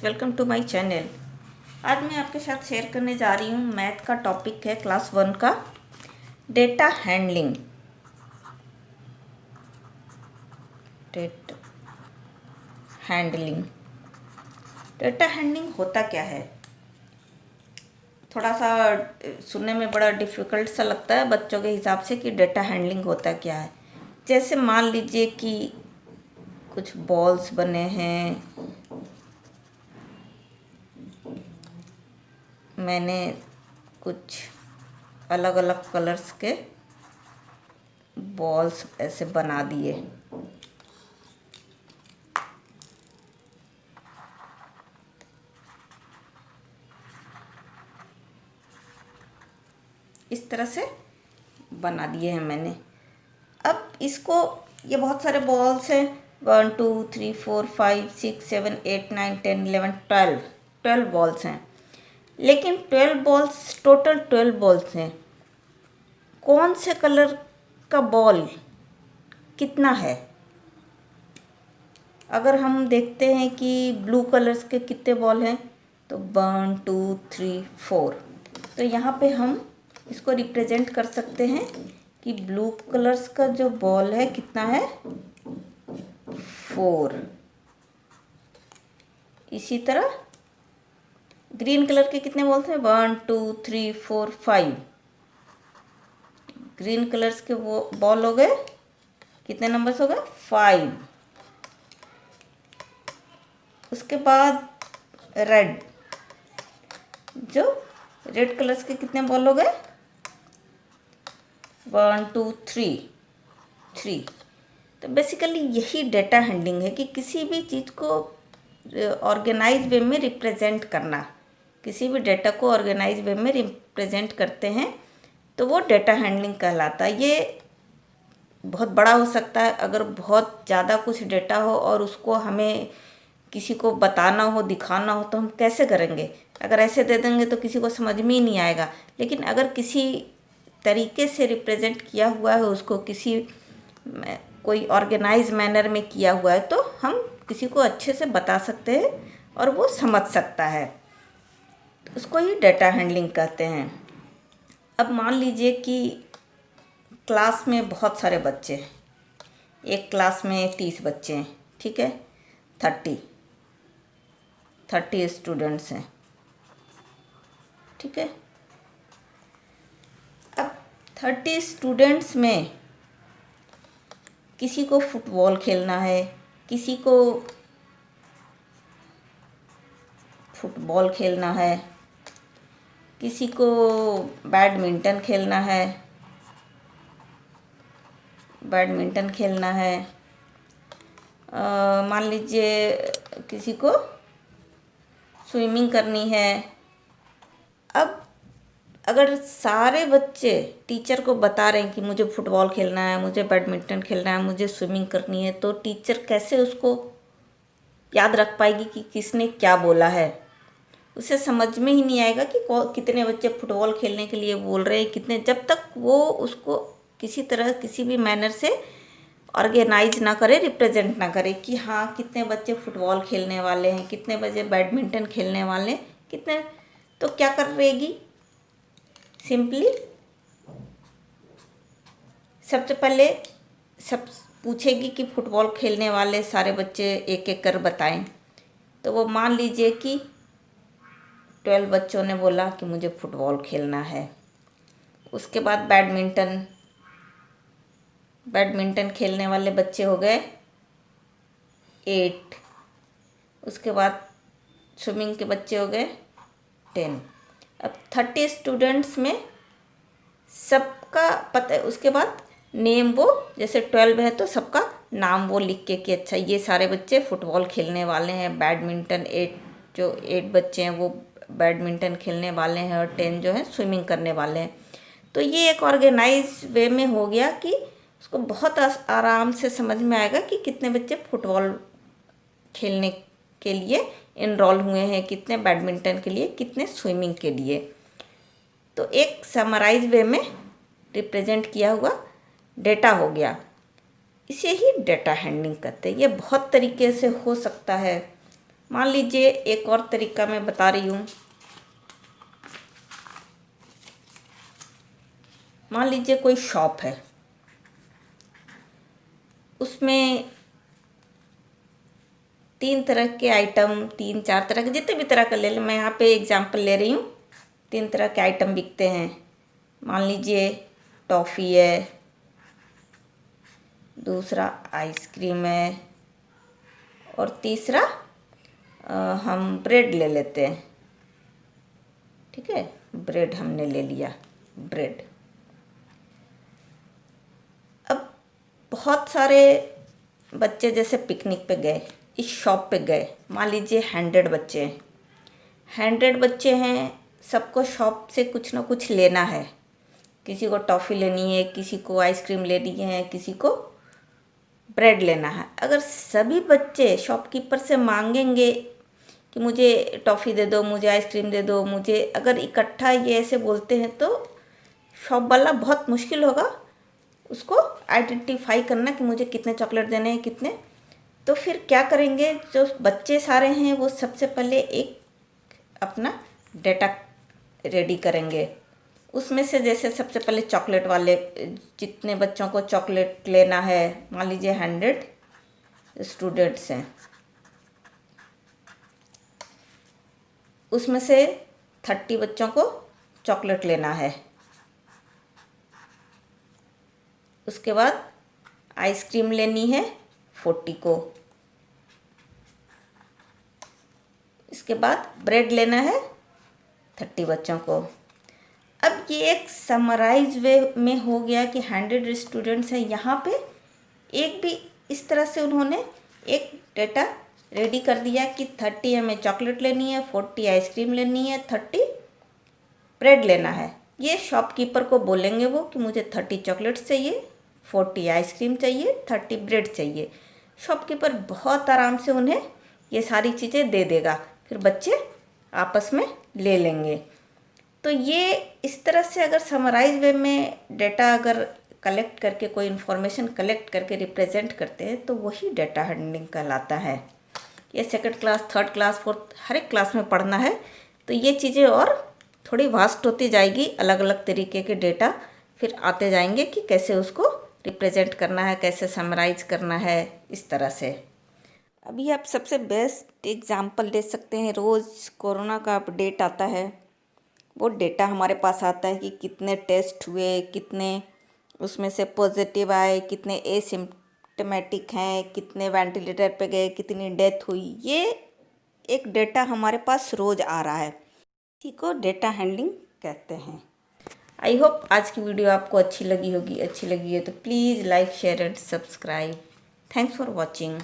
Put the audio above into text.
Welcome to my channel. आज मैं आपके साथ शेयर करने जा रही हूँ मैथ का टॉपिक है क्लास 1 का data handling. Data handling data handling होता क्या है? थोड़ा सा सुनने में बड़ा डिफ़िकल्ट सा लगता है बच्चों के हिसाब से कि डेटा हैंडलिंग होता क्या है। जैसे मान लीजिए कि कुछ बॉल्स बने हैं, मैंने कुछ अलग अलग कलर्स के बॉल्स ऐसे बना दिए। इस तरह से बना दिए हैं मैंने। अब इसको, ये बहुत सारे बॉल्स हैं, 1 2 3 4 5 6 7 8 9 10 11 12 बॉल्स हैं। लेकिन 12 बॉल्स, टोटल 12 बॉल्स हैं। कौन से कलर का बॉल कितना है? अगर हम देखते हैं कि ब्लू कलर्स के कितने बॉल हैं, तो 1 2 3 4। तो यहाँ पे हम इसको रिप्रेजेंट कर सकते हैं कि ब्लू कलर्स का जो बॉल है कितना है, 4। इसी तरह ग्रीन कलर के कितने बॉल्स हैं, 1 2 3 4 5। ग्रीन कलर्स के वो बॉल हो गए, कितने नंबर्स हो गए, 5। उसके बाद रेड, जो रेड कलर्स के कितने बॉल हो गए, 1 2 3। तो बेसिकली यही डेटा हैंडलिंग है कि किसी भी चीज़ को ऑर्गेनाइज वे में रिप्रेजेंट करना। किसी भी डेटा को ऑर्गेनाइज वे में रिप्रेजेंट करते हैं तो वो डेटा हैंडलिंग कहलाता है। ये बहुत बड़ा हो सकता है, अगर बहुत ज़्यादा कुछ डेटा हो और उसको हमें किसी को बताना हो, दिखाना हो, तो हम कैसे करेंगे? अगर ऐसे दे देंगे तो किसी को समझ में ही नहीं आएगा। लेकिन अगर किसी तरीके से रिप्रेजेंट किया हुआ है, उसको किसी कोई ऑर्गेनाइज मैनर में किया हुआ है, तो हम किसी को अच्छे से बता सकते हैं और वो समझ सकता है। तो उसको ही डेटा हैंडलिंग कहते हैं। अब मान लीजिए कि क्लास में बहुत सारे बच्चे हैं, एक क्लास में 30 बच्चे हैं, ठीक है, 30 स्टूडेंट्स हैं, ठीक है। अब 30 स्टूडेंट्स में किसी को फुटबॉल खेलना है, किसी को फुटबॉल खेलना है, किसी को बैडमिंटन खेलना है, मान लीजिए किसी को स्विमिंग करनी है। अब अगर सारे बच्चे टीचर को बता रहे हैं कि मुझे फुटबॉल खेलना है, मुझे बैडमिंटन खेलना है, मुझे स्विमिंग करनी है, तो टीचर कैसे उसको याद रख पाएगी कि किसने क्या बोला है? उसे समझ में ही नहीं आएगा कि कितने बच्चे फुटबॉल खेलने के लिए बोल रहे हैं, कितने, जब तक वो उसको किसी तरह, किसी भी मैनर से ऑर्गेनाइज ना करे, रिप्रेजेंट ना करे कि हाँ कितने बच्चे फुटबॉल खेलने वाले हैं, कितने बच्चे बैडमिंटन खेलने वाले हैं, कितने। तो क्या कर रहेगी, सिंपली सबसे पहले सब पूछेगी कि फुटबॉल खेलने वाले सारे बच्चे एक एक कर बताएं। तो वो मान लीजिए कि 12 बच्चों ने बोला कि मुझे फुटबॉल खेलना है। उसके बाद बैडमिंटन खेलने वाले बच्चे हो गए 8। उसके बाद स्विमिंग के बच्चे हो गए 10। अब 30 स्टूडेंट्स में सबका पता है। उसके बाद नेम, वो जैसे 12 है तो सबका नाम वो लिख के कि अच्छा ये सारे बच्चे फुटबॉल खेलने वाले हैं, बैडमिंटन 8 बच्चे हैं वो बैडमिंटन खेलने वाले हैं, और 10 जो है स्विमिंग करने वाले हैं। तो ये एक ऑर्गेनाइज वे में हो गया कि उसको बहुत आराम से समझ में आएगा कि कितने बच्चे फुटबॉल खेलने के लिए इनरोल हुए हैं, कितने बैडमिंटन के लिए, कितने स्विमिंग के लिए। तो एक समराइज वे में रिप्रेजेंट किया हुआ डेटा हो गया। इसे ही डेटा हैंडलिंग कहते हैं। ये बहुत तरीके से हो सकता है। मान लीजिए एक और तरीका मैं बता रही हूँ। मान लीजिए कोई शॉप है, उसमें 3 तरह के आइटम, 3-4 तरह के, जितने भी तरह का ले लें, मैं यहाँ पे एग्जांपल ले रही हूँ। 3 तरह के आइटम बिकते हैं। मान लीजिए टॉफ़ी है, दूसरा आइसक्रीम है, और तीसरा हम ब्रेड ले लेते हैं। ठीक है, ब्रेड हमने ले लिया, ब्रेड। अब बहुत सारे बच्चे जैसे पिकनिक पे गए, इस शॉप पे गए, मान लीजिए 100 बच्चे हैं। 100 बच्चे हैं, सबको शॉप से कुछ ना कुछ लेना है। किसी को टॉफ़ी लेनी है, किसी को आइसक्रीम लेनी है, किसी को ब्रेड लेना है। अगर सभी बच्चे शॉपकीपर से मांगेंगे कि मुझे टॉफ़ी दे दो, मुझे आइसक्रीम दे दो, मुझे, अगर इकट्ठा ये ऐसे बोलते हैं तो शॉप वाला बहुत मुश्किल होगा उसको आइडेंटिफाई करना कि मुझे कितने चॉकलेट देने हैं, कितने। तो फिर क्या करेंगे, जो बच्चे सारे हैं वो सबसे पहले एक अपना डेटा रेडी करेंगे। उसमें से जैसे सबसे पहले चॉकलेट वाले, जितने बच्चों को चॉकलेट लेना है, मान लीजिए 100 स्टूडेंट्स हैं, उसमें से 30 बच्चों को चॉकलेट लेना है। उसके बाद आइसक्रीम लेनी है 40 को। इसके बाद ब्रेड लेना है 30 बच्चों को। अब ये एक समराइज वे में हो गया कि 100 स्टूडेंट्स हैं। यहाँ पे एक भी इस तरह से उन्होंने एक डेटा रेडी कर दिया कि 30 हमें चॉकलेट लेनी है, 40 आइसक्रीम लेनी है, 30 ब्रेड लेना है। ये शॉपकीपर को बोलेंगे वो कि मुझे 30 चॉकलेट्स चाहिए, 40 आइसक्रीम चाहिए, 30 ब्रेड चाहिए। शॉपकीपर बहुत आराम से उन्हें ये सारी चीज़ें दे देगा, फिर बच्चे आपस में ले लेंगे। तो ये इस तरह से अगर समराइज वे में डेटा अगर कलेक्ट करके, कोई इन्फॉर्मेशन कलेक्ट करके रिप्रेजेंट करते हैं तो वही डेटा हैंडलिंग कहलाता है। ये 2nd class, 3rd class, 4th, हर एक क्लास में पढ़ना है। तो ये चीज़ें और थोड़ी वास्ट होती जाएगी, अलग अलग तरीके के डेटा फिर आते जाएंगे कि कैसे उसको रिप्रेजेंट करना है, कैसे समराइज करना है, इस तरह से। अभी आप सबसे बेस्ट एग्जांपल दे सकते हैं, रोज़ कोरोना का अपडेट आता है, वो डेटा हमारे पास आता है कि कितने टेस्ट हुए, कितने उसमें से पॉजिटिव आए, कितने एसिम्प्टोमेटिक हैं, कितने वेंटिलेटर पे गए, कितनी डेथ हुई। ये एक डेटा हमारे पास रोज़ आ रहा है, इसी को डेटा हैंडलिंग कहते हैं। आई होप आज की वीडियो आपको अच्छी लगी होगी। अच्छी लगी है तो please like, share and subscribe. Thanks for watching.